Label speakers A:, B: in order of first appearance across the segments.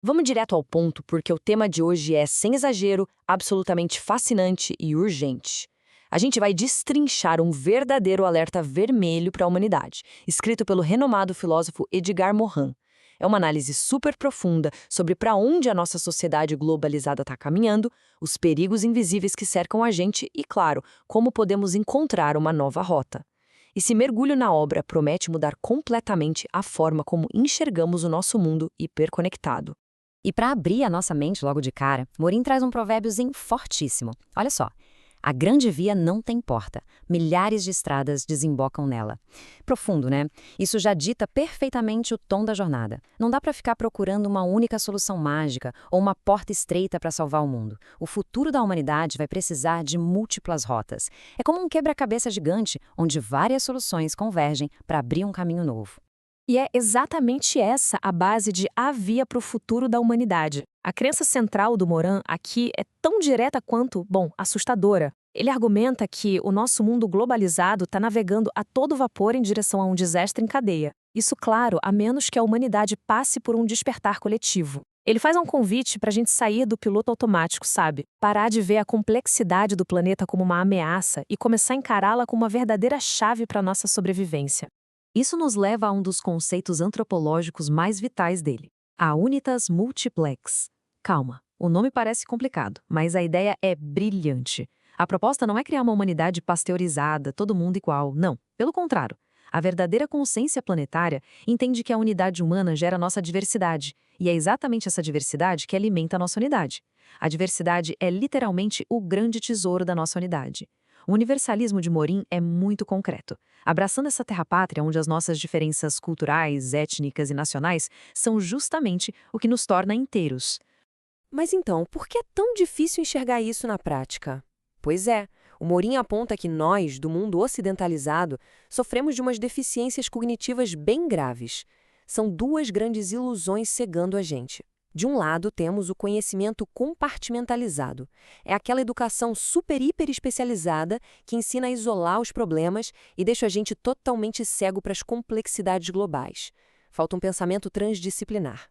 A: Vamos direto ao ponto, porque o tema de hoje é, sem exagero, absolutamente fascinante e urgente. A gente vai destrinchar um verdadeiro alerta vermelho para a humanidade, escrito pelo renomado filósofo Edgar Morin. É uma análise super profunda sobre para onde a nossa sociedade globalizada está caminhando, os perigos invisíveis que cercam a gente e, claro, como podemos encontrar uma nova rota. Esse mergulho na obra promete mudar completamente a forma como enxergamos o nosso mundo hiperconectado.
B: E para abrir a nossa mente logo de cara, Morim traz um provérbiozinho fortíssimo. Olha só. A grande via não tem porta. Milhares de estradas desembocam nela. Profundo, né? Isso já dita perfeitamente o tom da jornada. Não dá para ficar procurando uma única solução mágica ou uma porta estreita para salvar o mundo. O futuro da humanidade vai precisar de múltiplas rotas. É como um quebra-cabeça gigante, onde várias soluções convergem para abrir um caminho novo.
C: E é exatamente essa a base de A Via para o Futuro da Humanidade. A crença central do Morin aqui é tão direta quanto, assustadora. Ele argumenta que o nosso mundo globalizado está navegando a todo vapor em direção a um desastre em cadeia. Isso, claro, a menos que a humanidade passe por um despertar coletivo. Ele faz um convite para a gente sair do piloto automático, sabe? Parar de ver a complexidade do planeta como uma ameaça e começar a encará-la como uma verdadeira chave para a nossa sobrevivência.
A: Isso nos leva a um dos conceitos antropológicos mais vitais dele, a unitas multiplex. Calma, o nome parece complicado, mas a ideia é brilhante. A proposta não é criar uma humanidade pasteurizada, todo mundo igual, não. Pelo contrário, a verdadeira consciência planetária entende que a unidade humana gera nossa diversidade, e é exatamente essa diversidade que alimenta a nossa unidade. A diversidade é literalmente o grande tesouro da nossa unidade. O universalismo de Morin é muito concreto, abraçando essa terra-pátria onde as nossas diferenças culturais, étnicas e nacionais são justamente o que nos torna inteiros.
D: Mas então, por que é tão difícil enxergar isso na prática? Pois é, o Morin aponta que nós, do mundo ocidentalizado, sofremos de umas deficiências cognitivas bem graves. São duas grandes ilusões cegando a gente. De um lado, temos o conhecimento compartimentalizado. É aquela educação super-hiper especializada que ensina a isolar os problemas e deixa a gente totalmente cego para as complexidades globais. Falta um pensamento transdisciplinar.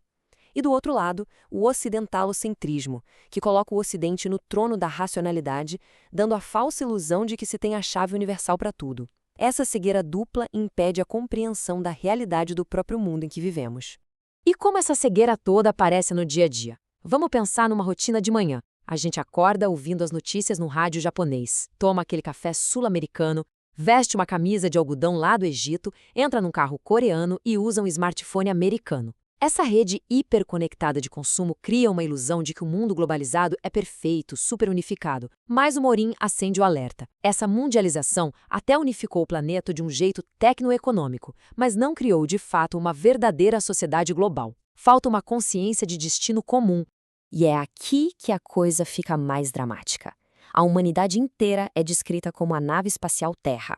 D: E do outro lado, o ocidentalocentrismo, que coloca o Ocidente no trono da racionalidade, dando a falsa ilusão de que se tem a chave universal para tudo. Essa cegueira dupla impede a compreensão da realidade do próprio mundo em que vivemos.
A: E como essa cegueira toda aparece no dia a dia? Vamos pensar numa rotina de manhã. A gente acorda ouvindo as notícias no rádio japonês, toma aquele café sul-americano, veste uma camisa de algodão lá do Egito, entra num carro coreano e usa um smartphone americano. Essa rede hiperconectada de consumo cria uma ilusão de que o mundo globalizado é perfeito, super unificado. Mas o Morin acende o alerta. Essa mundialização até unificou o planeta de um jeito tecnoeconômico, mas não criou de fato uma verdadeira sociedade global. Falta uma consciência de destino comum.
B: E é aqui que a coisa fica mais dramática. A humanidade inteira é descrita como a nave espacial Terra.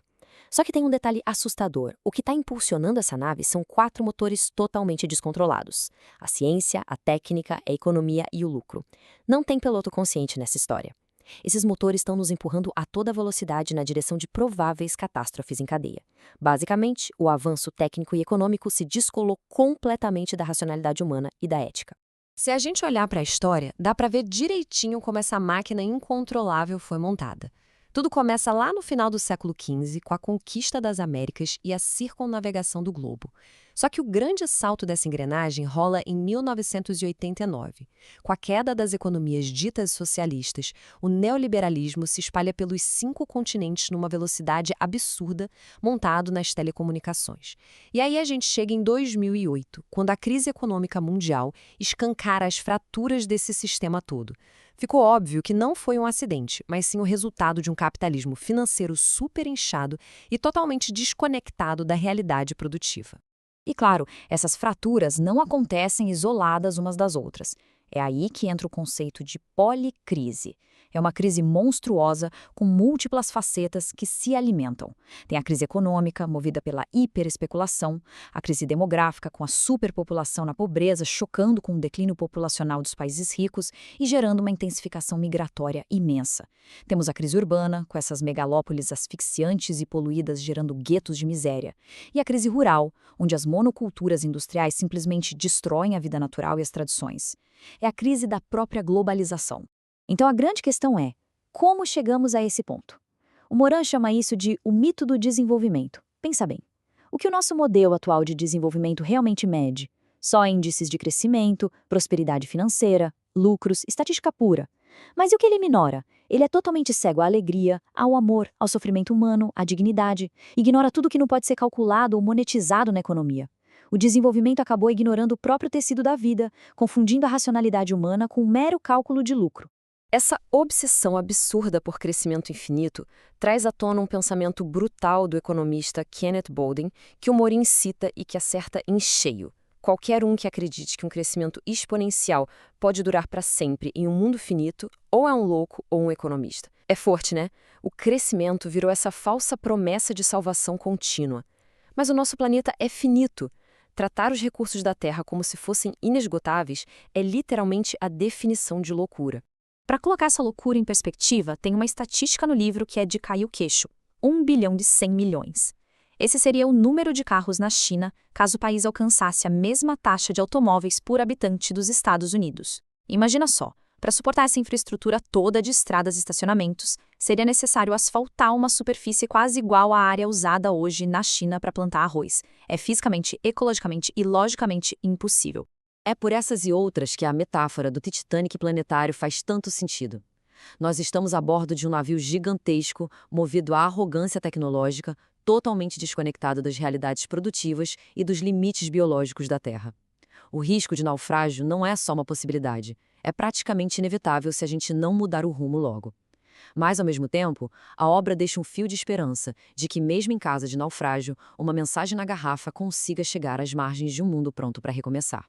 B: Só que tem um detalhe assustador. O que está impulsionando essa nave são 4 motores totalmente descontrolados. A ciência, a técnica, a economia e o lucro. Não tem piloto consciente nessa história. Esses motores estão nos empurrando a toda velocidade na direção de prováveis catástrofes em cadeia. Basicamente, o avanço técnico e econômico se descolou completamente da racionalidade humana e da ética.
D: Se a gente olhar para a história, dá para ver direitinho como essa máquina incontrolável foi montada. Tudo começa lá no final do século XV, com a conquista das Américas e a circunnavegação do globo. Só que o grande salto dessa engrenagem rola em 1989. Com a queda das economias ditas socialistas, o neoliberalismo se espalha pelos 5 continentes numa velocidade absurda, montado nas telecomunicações. E aí a gente chega em 2008, quando a crise econômica mundial escancara as fraturas desse sistema todo. Ficou óbvio que não foi um acidente, mas sim o resultado de um capitalismo financeiro super inchado e totalmente desconectado da realidade produtiva.
B: E claro, essas fraturas não acontecem isoladas umas das outras. É aí que entra o conceito de policrise.
E: É uma crise monstruosa, com múltiplas facetas que se alimentam. Tem a crise econômica, movida pela hiperespeculação, a crise demográfica, com a superpopulação na pobreza, chocando com o declínio populacional dos países ricos e gerando uma intensificação migratória imensa. Temos a crise urbana, com essas megalópolis asfixiantes e poluídas gerando guetos de miséria. E a crise rural, onde as monoculturas industriais simplesmente destroem a vida natural e as tradições. É a crise da própria globalização. Então a grande questão é, como chegamos a esse ponto? O Morin chama isso de o mito do desenvolvimento. Pensa bem, o que o nosso modelo atual de desenvolvimento realmente mede? Só índices de crescimento, prosperidade financeira, lucros, estatística pura. Mas e o que ele ignora? Ele é totalmente cego à alegria, ao amor, ao sofrimento humano, à dignidade. Ignora tudo que não pode ser calculado ou monetizado na economia. O desenvolvimento acabou ignorando o próprio tecido da vida, confundindo a racionalidade humana com um mero cálculo de lucro.
B: Essa obsessão absurda por crescimento infinito traz à tona um pensamento brutal do economista Kenneth Boulding, que o Morin cita e que acerta em cheio. Qualquer um que acredite que um crescimento exponencial pode durar para sempre em um mundo finito, ou é um louco ou um economista. É forte, né? O crescimento virou essa falsa promessa de salvação contínua. Mas o nosso planeta é finito. Tratar os recursos da Terra como se fossem inesgotáveis é literalmente a definição de loucura.
E: Para colocar essa loucura em perspectiva, tem uma estatística no livro que é de cair o queixo. 1 bilhão de 100 milhões. Esse seria o número de carros na China, caso o país alcançasse a mesma taxa de automóveis por habitante dos Estados Unidos. Imagina só, para suportar essa infraestrutura toda de estradas e estacionamentos, seria necessário asfaltar uma superfície quase igual à área usada hoje na China para plantar arroz. É fisicamente, ecologicamente e logicamente impossível.
A: É por essas e outras que a metáfora do Titanic planetário faz tanto sentido. Nós estamos a bordo de um navio gigantesco, movido à arrogância tecnológica, totalmente desconectado das realidades produtivas e dos limites biológicos da Terra. O risco de naufrágio não é só uma possibilidade, é praticamente inevitável se a gente não mudar o rumo logo. Mas, ao mesmo tempo, a obra deixa um fio de esperança de que, mesmo em caso de naufrágio, uma mensagem na garrafa consiga chegar às margens de um mundo pronto para recomeçar.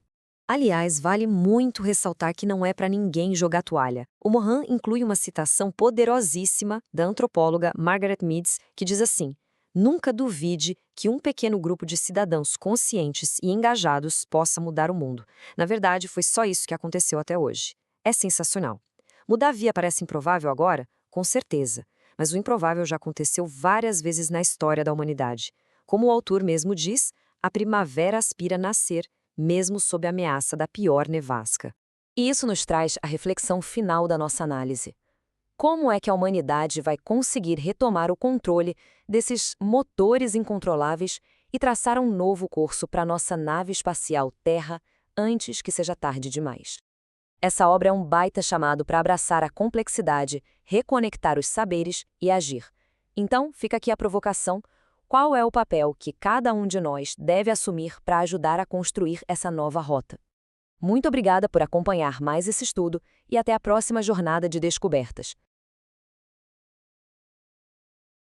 D: Aliás, vale muito ressaltar que não é para ninguém jogar toalha. O Morin inclui uma citação poderosíssima da antropóloga Margaret Meads, que diz assim: "Nunca duvide que um pequeno grupo de cidadãos conscientes e engajados possa mudar o mundo. Na verdade, foi só isso que aconteceu até hoje." É sensacional. Mudar a via parece improvável agora? Com certeza. Mas o improvável já aconteceu várias vezes na história da humanidade. Como o autor mesmo diz, a primavera aspira a nascer, mesmo sob a ameaça da pior nevasca. E isso nos traz a reflexão final da nossa análise. Como é que a humanidade vai conseguir retomar o controle desses motores incontroláveis e traçar um novo curso para a nossa nave espacial Terra antes que seja tarde demais? Essa obra é um baita chamado para abraçar a complexidade, reconectar os saberes e agir. Então, fica aqui a provocação. Qual é o papel que cada um de nós deve assumir para ajudar a construir essa nova rota? Muito obrigada por acompanhar mais esse estudo e até a próxima jornada de descobertas.